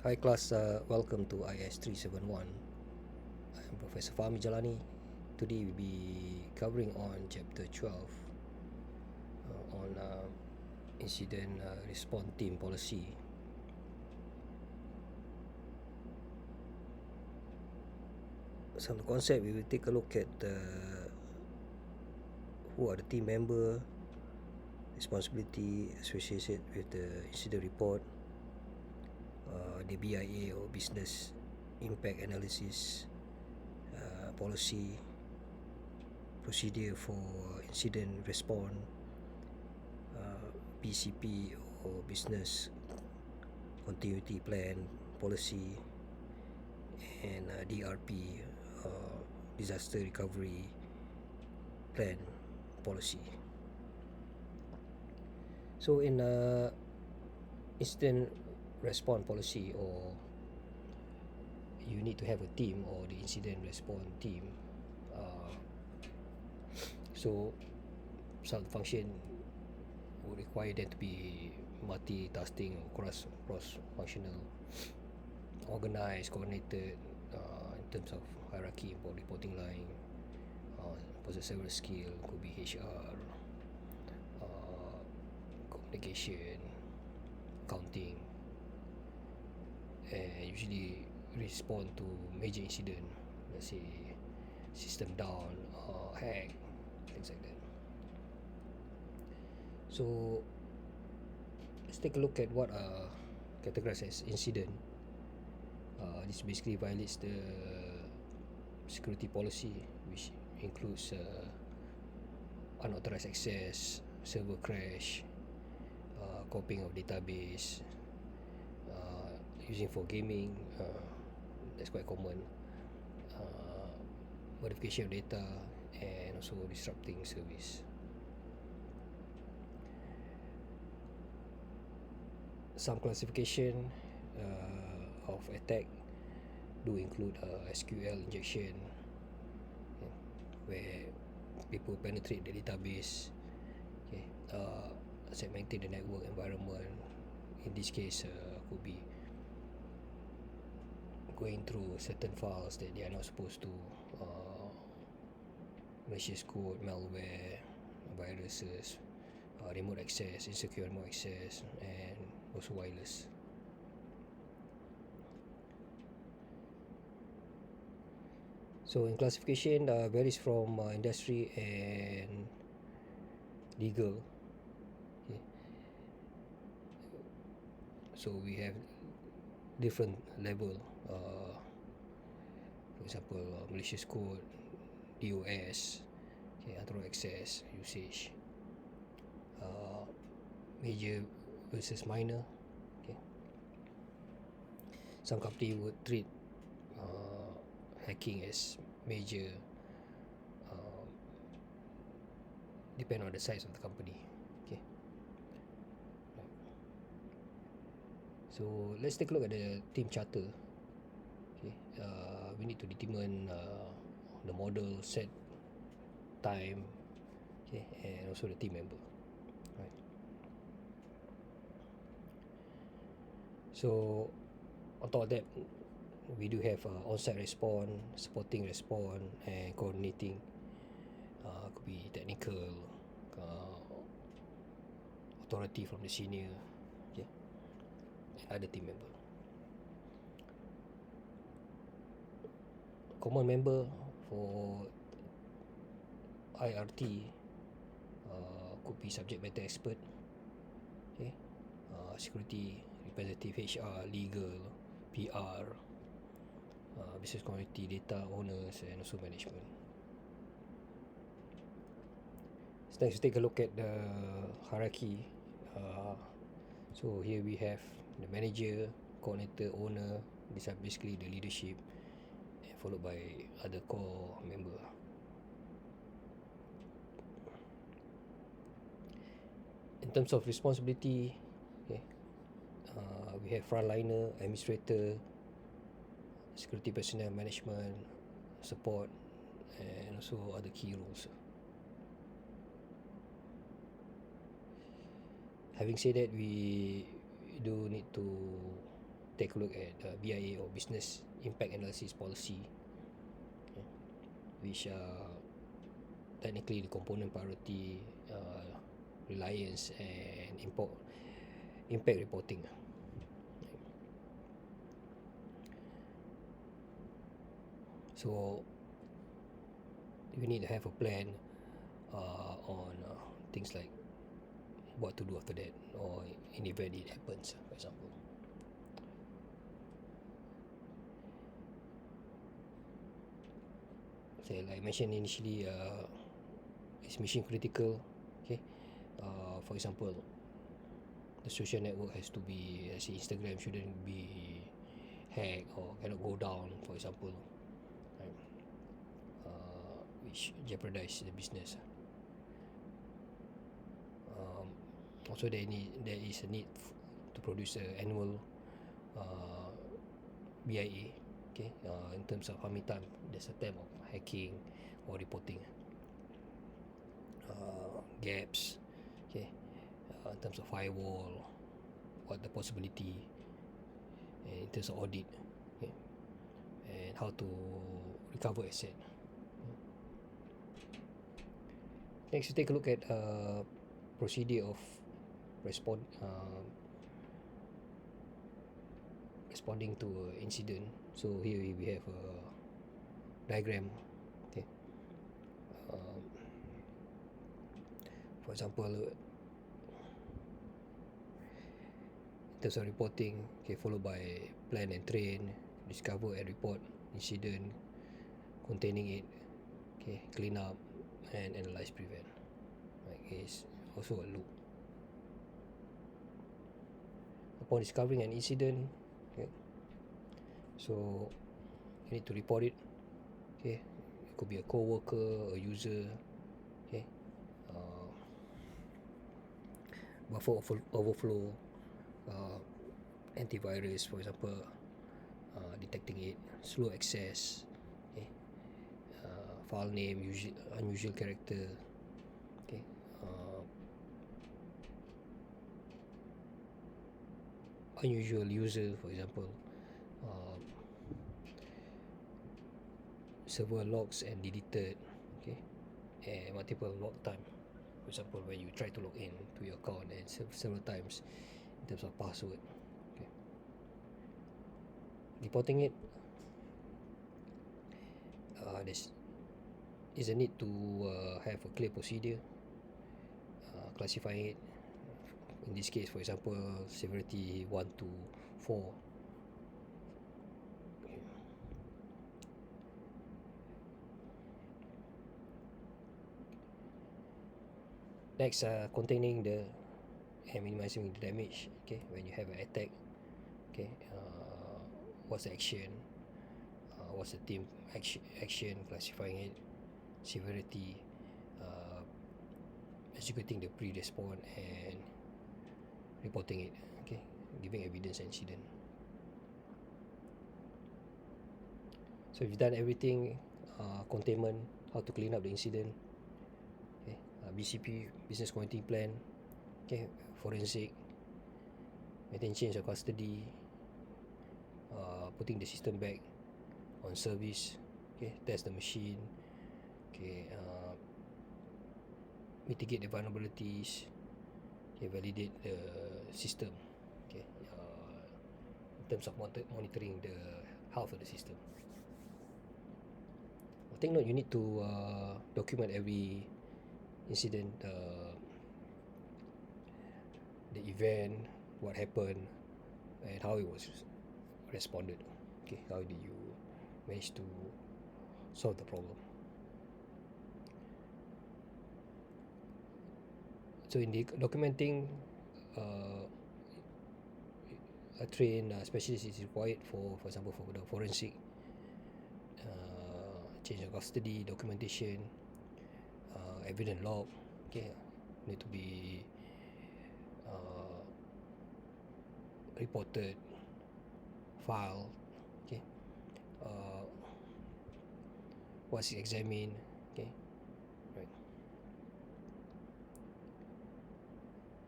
Hi class, welcome to IS 371. I'm Professor Fahmi Jalani. Today we'll be covering on chapter 12 on incident response team policy. Some concept we will take a look at who are the team member, responsibility associated with the incident report, the BIA or business impact analysis, policy, procedure for incident response, BCP or business continuity plan policy, and DRP, disaster recovery plan policy. So in incident response policy, or you need to have a team or the incident response team. So some function would require them to be multitasking or cross-functional, organized, coordinated in terms of hierarchy, reporting line, possess several skill, could be HR, communication, accounting, and usually respond to major incident, let's say system down or hack, things like that. So let's take a look at what are categorized as incident. This basically violates the security policy, which includes unauthorized access, server crash, copying of database, using for gaming, that's quite common, modification of data, and also disrupting service. Some classification of attack do include SQL injection, where people penetrate the database, segmenting the network environment. In this case, could be going through certain files that they are not supposed to, malicious code, malware, viruses, remote access, insecure remote access, and also wireless. So in classification, varies from industry and legal. Okay. So we have different level. For example, malicious code, DOS, unauthorized access, usage, major versus minor. Okay. Some company would treat hacking as major, depend on the size of the company. Okay. So let's take a look at the team charter. Okay. We need to determine the model, set, time, okay, and also the team member. Right. So on top of that, we do have on-site response, supporting response, and coordinating. Could be technical, authority from the senior, okay, and other team member. Common member for IRT could be subject matter expert, okay, security representative, HR, legal, PR, business community, data owners, and also management. So next, take a look at the hierarchy. So here we have the manager, coordinator, owner. These are basically the leadership, and followed by other core member. In terms of responsibility, okay, we have frontliner, administrator, security personnel management, support, and also other key roles. Having said that, we do need to take a look at BIA, or Business Impact Analysis Policy, okay, which technically the component priority, reliance, and impact reporting. So we need to have a plan on things like what to do after that, or in event it happens, for example. So like I mentioned initially, it's mission critical. Okay, for example, the social network has to be, let's say Instagram shouldn't be hacked or cannot go down, for example, right? Which jeopardize the business. Also, there is a need to produce an annual BIA, okay, in terms of how many times there's a time of hacking or reporting, gaps, okay, in terms of firewall, what the possibility, and in terms of audit, okay, and how to recover asset. Next, we take a look at procedure of responding to an incident. So here we have a diagram. Okay, for example, in terms of reporting, okay, followed by plan and train, discover and report incident, containing it, okay, clean up, and analyze, prevent. Right, is also a loop. Upon discovering an incident, okay, so you need to report it. Okay, it could be a co-worker, a user, okay, buffer overflow, antivirus, for example, detecting it, slow access, okay, file name, unusual character, okay, unusual user, for example, server logs and deleted, okay, and multiple log time. For example, when you try to log in to your account and several times in terms of password. Okay. Reporting it, there's a need to have a clear procedure, classifying it. In this case, for example, severity 1 to 4. Okay. Next, containing the and minimizing the damage. Okay, when you have an attack, okay, what's the action? What's the team action? Classifying it, severity, executing the pre-response, and reporting it. Okay, giving evidence and incident. So if you've done everything, containment, how to clean up the incident, okay, BCP, business continuity plan, okay, forensic, maintain change of custody, putting the system back on service, okay, test the machine, okay, mitigate the vulnerabilities, okay, validate the system, okay, in terms of monitoring the health of the system. Take note, you need to document every incident, the event, what happened, and how it was responded. Okay, how did you manage to solve the problem? So in the documenting, a trained specialist is required for example, for the forensic, change of custody, documentation, evidence log, okay, need to be reported, filed, okay, once examined, okay, right.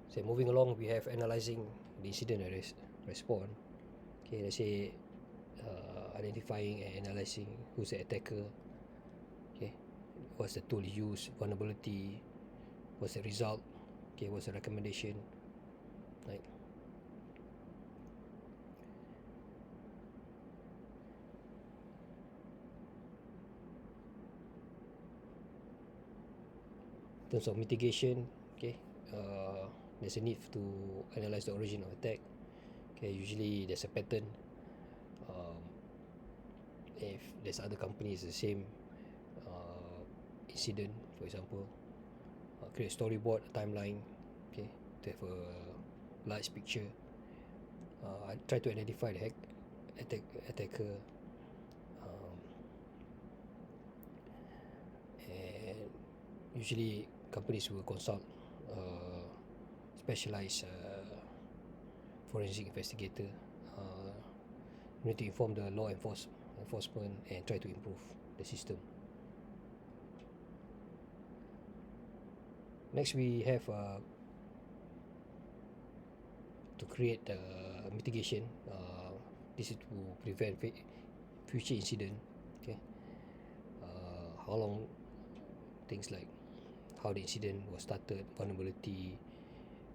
So moving along, we have analyzing the incident and response. Okay, let's say identifying and analyzing who's the attacker. Okay, what's the tool used, vulnerability, what's the result, okay, what's the recommendation, right? In terms of mitigation, okay, there's a need to analyze the origin of attack. Okay, usually there's a pattern. Um, if there's other companies the same incident, for example, create a storyboard, a timeline, okay, to have a large picture. I try to identify the attacker, um, and usually companies will consult specialized forensic investigator. Uh, need to inform the enforcement and try to improve the system. Next, we have to create mitigation. This is to prevent future incident. Okay, how long, things like how the incident was started, vulnerability,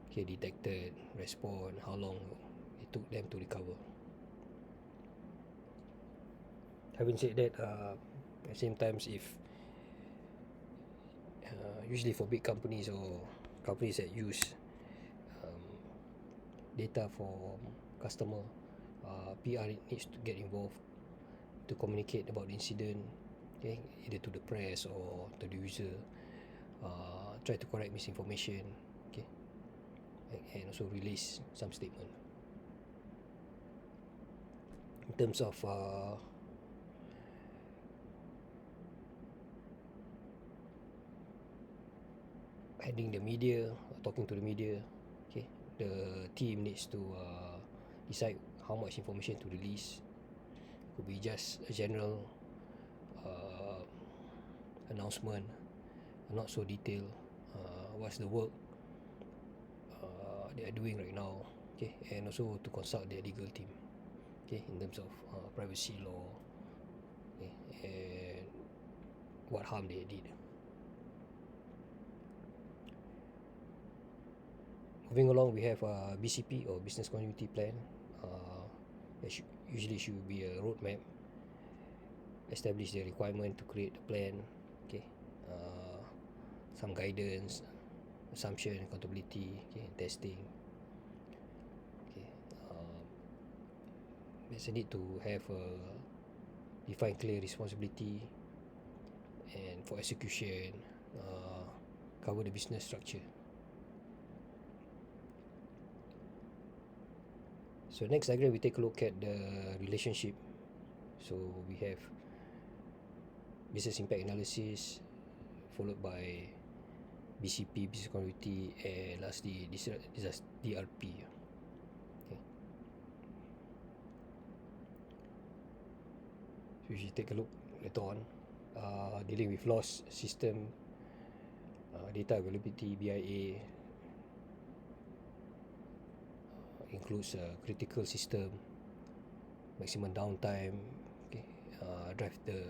okay, detected, respond, how long it took them to recover. Having said that, at the same times, if usually for big companies or companies that use um, data for customer, PR needs to get involved to communicate about the incident, okay, either to the press or to the user, try to correct misinformation, okay, and also release some statement. In terms of handling the media, talking to the media, okay, the team needs to decide how much information to release. Could be just a general uh, announcement, not so detailed. What's the work they are doing right now, okay, and also to consult their legal team, okay, in terms of privacy law, okay, and what harm they did. Moving along, we have BCP or Business Continuity Plan. That usually should be a roadmap. Establish the requirement to create a plan. Okay, some guidance, assumption, accountability, okay, testing. Okay, there's a need to have a define clear responsibility and for execution, cover the business structure. So next diagram, we take a look at the relationship. So we have business impact analysis, followed by BCP, business continuity, and lastly this is DRP. Okay. So we should take a look later on. Dealing with loss system, data availability, BIA, includes critical system, maximum downtime, okay, drive the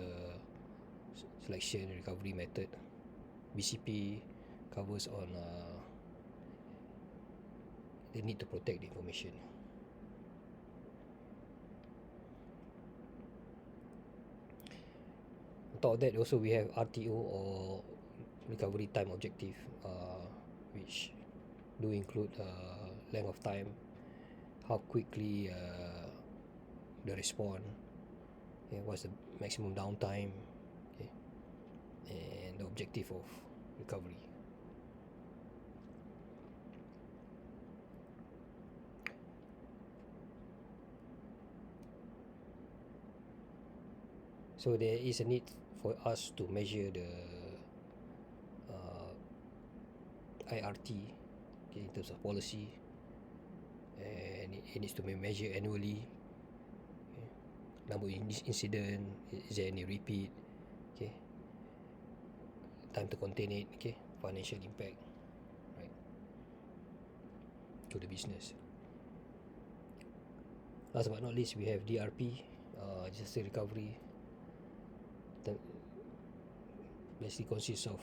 selection recovery method. BCP covers on the need to protect the information. On top of that, also we have RTO or recovery time objective, which do include length of time, how quickly the response, okay, what's the maximum downtime, okay, and the objective of recovery. So there is a need for us to measure the IRT, okay, in terms of policy, and it needs to be measured annually. Okay. Number of incident, is there any repeat, okay, time to contain it, okay, financial impact, right, to the business. Last but not least, we have DRP, disaster recovery. That basically consists of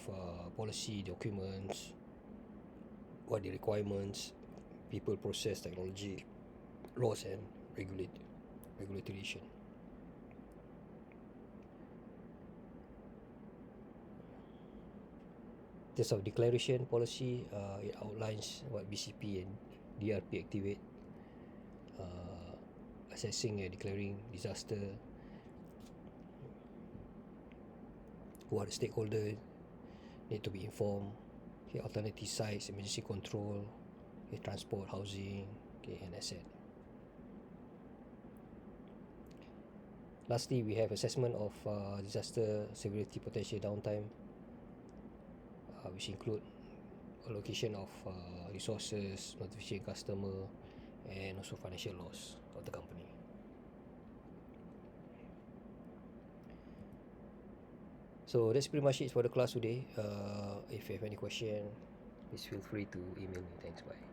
policy, documents, what the requirements, people, process, technology, laws, and regulation. In terms of declaration policy, it outlines what BCP and DRP activate, assessing and declaring disaster, who are the stakeholders need to be informed, okay, alternative sites, emergency control, okay, transport, housing, okay, and asset. Lastly, we have assessment of disaster severity, potential downtime, which include allocation of resources, notification customer, and also financial loss of the company. So that's pretty much it for the class today. If you have any question, please feel free to email me. Thanks, bye.